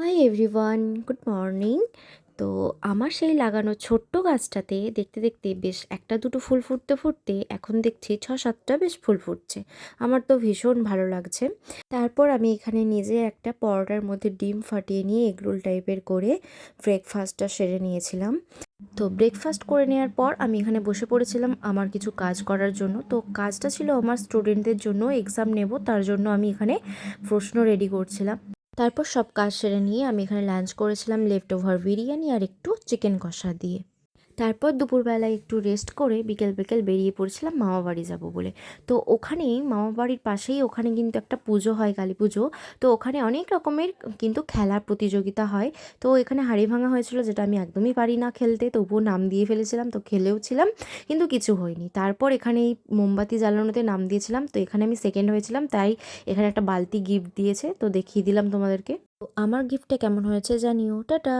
Hi everyone, good morning. তো আমার সেই লাগানো ছোট্ট গাছটাতে দেখতে দেখতে বেশ একটা দুটো ফুল ফুটতে ফুটতে এখন দেখছি 6-7টা বেশ ফুল ফুটছে। আমার তো ভীষণ ভালো লাগছে। তারপর আমি এখানে নিজে একটা পরোটার মধ্যে ডিম ফাটিয়ে নিয়ে এগরোল টাইপের করে ব্রেকফাস্টটা সেরে নিয়েছিলাম। তো ব্রেকফাস্ট করে নেওয়ার পর আমি এখানে বসে পড়েছিলাম আমার কিছু কাজ করার জন্য। তো কাজটা ছিল আমার স্টুডেন্টদের জন্য এক্সাম নেব, তার জন্য আমি এখানে প্রশ্ন রেডি করছিলাম। তারপর সব কাজ সেরে নিয়ে আমি এখানে লাঞ্চ করেছিলাম লেফট ওভার বিরিয়ানি আর একটু চিকেন কষা দিয়ে। তারপর দুপুরবেলায় একটু রেস্ট করে বিকেল বিকেল বেরিয়ে পড়েছিলাম মামাবাড়ি যাব বলে। তো ওখানেই মামাবাড়ির পাশেই ওখানে কিন্তু একটা পুজো হয়, কালী পুজো। তো ওখানে অনেক রকমের কিন্তু খেলার প্রতিযোগিতা হয়। তো এখানে হাঁড়ি ভাঙা হয়েছিল, যেটা আমি একদমই পারি না খেলতে, তবুও নাম দিয়ে ফেলেছিলাম, তো খেলেও ছিলাম কিন্তু কিছু হয়নি। তারপর এখানে এই মোমবাতি জ্বালানোতে নাম দিয়েছিলাম, তো এখানে আমি সেকেন্ড হয়েছিলাম, তাই এখানে একটা বালতি গিফট দিয়েছে, তো দেখিয়ে দিলাম তোমাদেরকে। তো আমার গিফটটা কেমন হয়েছে জানিও। টাটা।